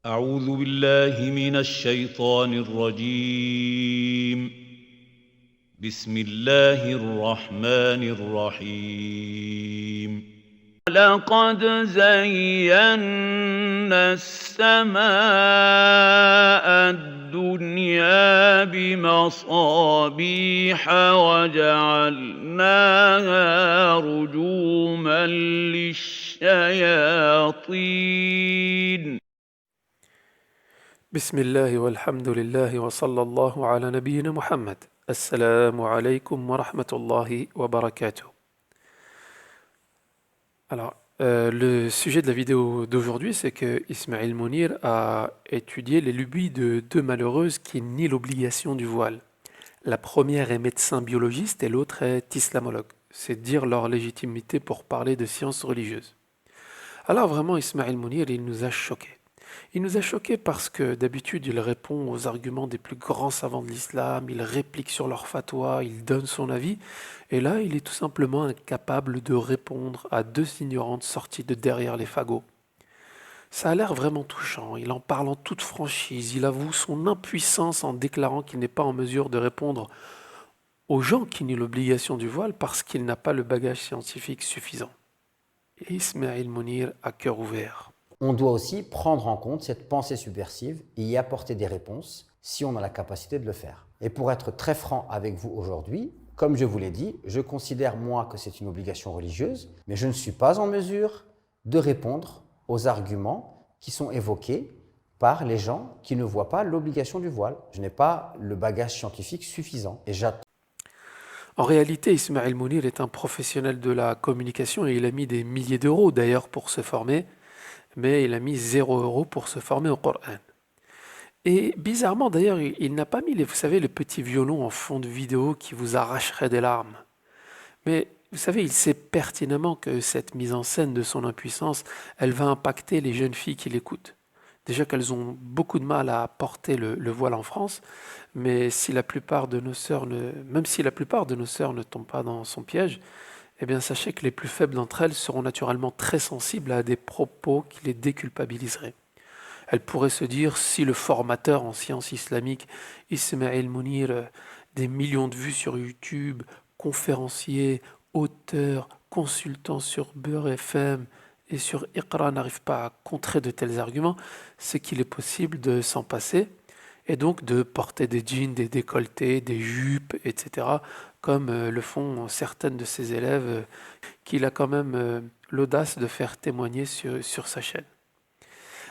أعوذ بالله من الشيطان الرجيم. بسم الله الرحمن الرحيم. لقد زينا السماء الدنيا بمصابيح وجعلناها رجوما للشياطين. بسم الله والحمد لله وصلى الله على نبينا Muhammad. Assalamu alaikum wa rahmatullahi wa barakatuh. Le sujet de la vidéo d'aujourd'hui, c'est que Ismaël Mounir a étudié les lubies de deux malheureuses qui nient l'obligation du voile. La première est médecin biologiste et l'autre est islamologue. C'est dire leur légitimité pour parler de sciences religieuses. Alors vraiment, Ismaël Mounir, il nous a choqués. Il nous a choqués parce que d'habitude il répond aux arguments des plus grands savants de l'islam, il réplique sur leurs fatwas, il donne son avis, et là il est tout simplement incapable de répondre à deux ignorantes sorties de derrière les fagots. Ça a l'air vraiment touchant, il en parle en toute franchise, il avoue son impuissance en déclarant qu'il n'est pas en mesure de répondre aux gens qui nient l'obligation du voile parce qu'il n'a pas le bagage scientifique suffisant. Et Ismaël Mounir a cœur ouvert. On doit aussi prendre en compte cette pensée subversive et y apporter des réponses si on a la capacité de le faire. Et pour être très franc avec vous aujourd'hui, comme je vous l'ai dit, je considère moi que c'est une obligation religieuse, mais je ne suis pas en mesure de répondre aux arguments qui sont évoqués par les gens qui ne voient pas l'obligation du voile. Je n'ai pas le bagage scientifique suffisant et j'attends. En réalité, Ismaël Mounir est un professionnel de la communication et il a mis des milliers d'euros d'ailleurs pour se former, mais il a mis 0 € pour se former au Coran. Et bizarrement d'ailleurs, il n'a pas mis, vous savez, le petit violon en fond de vidéo qui vous arracherait des larmes. Mais vous savez, il sait pertinemment que cette mise en scène de son impuissance, elle va impacter les jeunes filles qui l'écoutent. Déjà qu'elles ont beaucoup de mal à porter le voile en France, mais si la plupart de nos sœurs même si la plupart de nos sœurs ne tombent pas dans son piège, eh bien sachez que les plus faibles d'entre elles seront naturellement très sensibles à des propos qui les déculpabiliseraient. Elles pourraient se dire, si le formateur en sciences islamiques, Ismaël Mounir, des millions de vues sur YouTube, conférencier, auteur, consultant sur Beurre FM et sur Iqra n'arrive pas à contrer de tels arguments, c'est qu'il est possible de s'en passer et donc de porter des jeans, des décolletés, des jupes, etc., comme le font certaines de ses élèves qu'il a quand même l'audace de faire témoigner sur sa chaîne.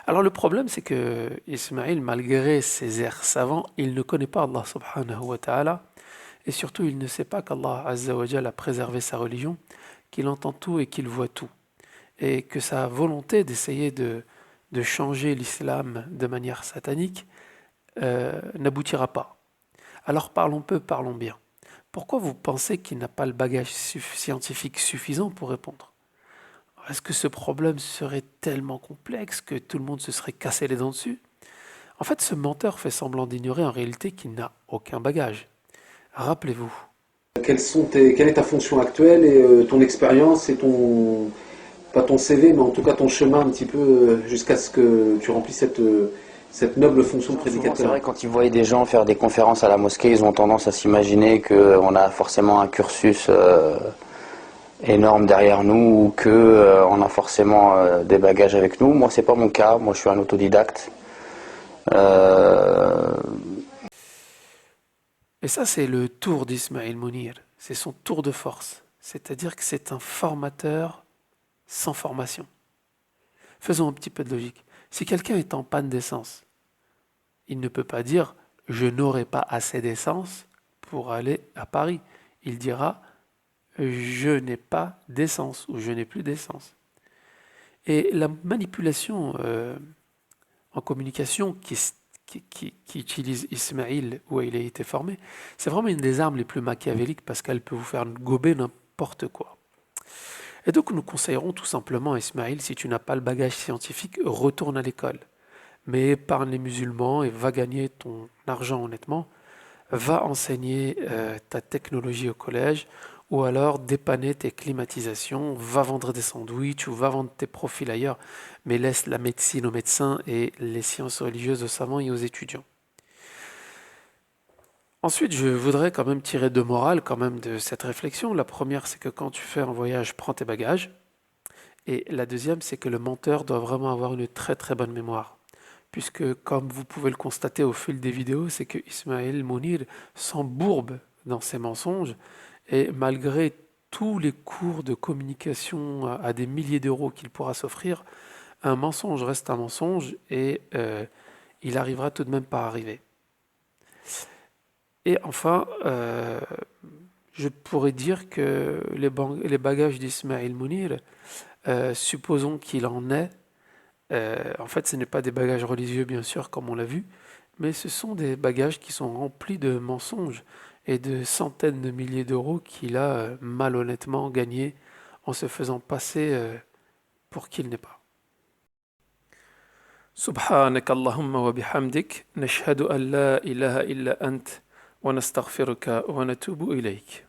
Alors le problème, c'est que Ismaël, malgré ses airs savants, il ne connaît pas Allah subhanahu wa ta'ala, et surtout il ne sait pas qu'Allah azza wa jal a préservé sa religion, qu'il entend tout et qu'il voit tout, et que sa volonté d'essayer de changer l'islam de manière satanique n'aboutira pas. Alors parlons peu, parlons bien. Pourquoi vous pensez qu'il n'a pas le bagage scientifique suffisant pour répondre? Est-ce que ce problème serait tellement complexe que tout le monde se serait cassé les dents dessus? En fait, ce menteur fait semblant d'ignorer en réalité qu'il n'a aucun bagage. Rappelez-vous. Quelle est ta fonction actuelle et ton expérience et ton, pas ton CV, mais en tout cas ton chemin un petit peu jusqu'à ce que tu remplisses cette noble fonction de C'est prédicateur. vrai, quand ils voient des gens faire des conférences à la mosquée, ils ont tendance à s'imaginer qu'on a forcément un cursus énorme derrière nous ou qu'on a forcément des bagages avec nous. Moi, c'est pas mon cas. Moi, je suis un autodidacte. Et ça, c'est le tour d'Ismaël Mounir. C'est son tour de force. C'est-à-dire que c'est un formateur sans formation. Faisons un petit peu de logique. Si quelqu'un est en panne d'essence, il ne peut pas dire « je n'aurai pas assez d'essence pour aller à Paris ». Il dira « je n'ai pas d'essence » ou « je n'ai plus d'essence ». Et la manipulation en communication qui utilise Ismaïl, où il a été formé, c'est vraiment une des armes les plus machiavéliques parce qu'elle peut vous faire gober n'importe quoi. Et donc nous conseillerons tout simplement à Ismaïl, si tu n'as pas le bagage scientifique, retourne à l'école. Mais épargne les musulmans et va gagner ton argent honnêtement. Va enseigner ta technologie au collège ou alors dépanner tes climatisations, va vendre des sandwichs ou va vendre tes profils ailleurs, mais laisse la médecine aux médecins et les sciences religieuses aux savants et aux étudiants. Ensuite, je voudrais quand même tirer deux morales quand même de cette réflexion. La première, c'est que quand tu fais un voyage, prends tes bagages. Et la deuxième, c'est que le menteur doit vraiment avoir une très très bonne mémoire. Puisque, comme vous pouvez le constater au fil des vidéos, c'est que Ismaël Mounir s'embourbe dans ses mensonges. Et malgré tous les cours de communication à des milliers d'euros qu'il pourra s'offrir, un mensonge reste un mensonge et il arrivera tout de même pas à arriver. Et enfin, je pourrais dire que les bagages d'Ismaël Mounir, supposons qu'il en ait, en fait ce n'est pas des bagages religieux bien sûr comme on l'a vu, mais ce sont des bagages qui sont remplis de mensonges et de centaines de milliers d'euros qu'il a malhonnêtement gagnés en se faisant passer pour qui il n'est pas. سبحانك اللهم وبحمدك نشهد أن لا إله إلا أنت ونستغفرك ونتوب إليك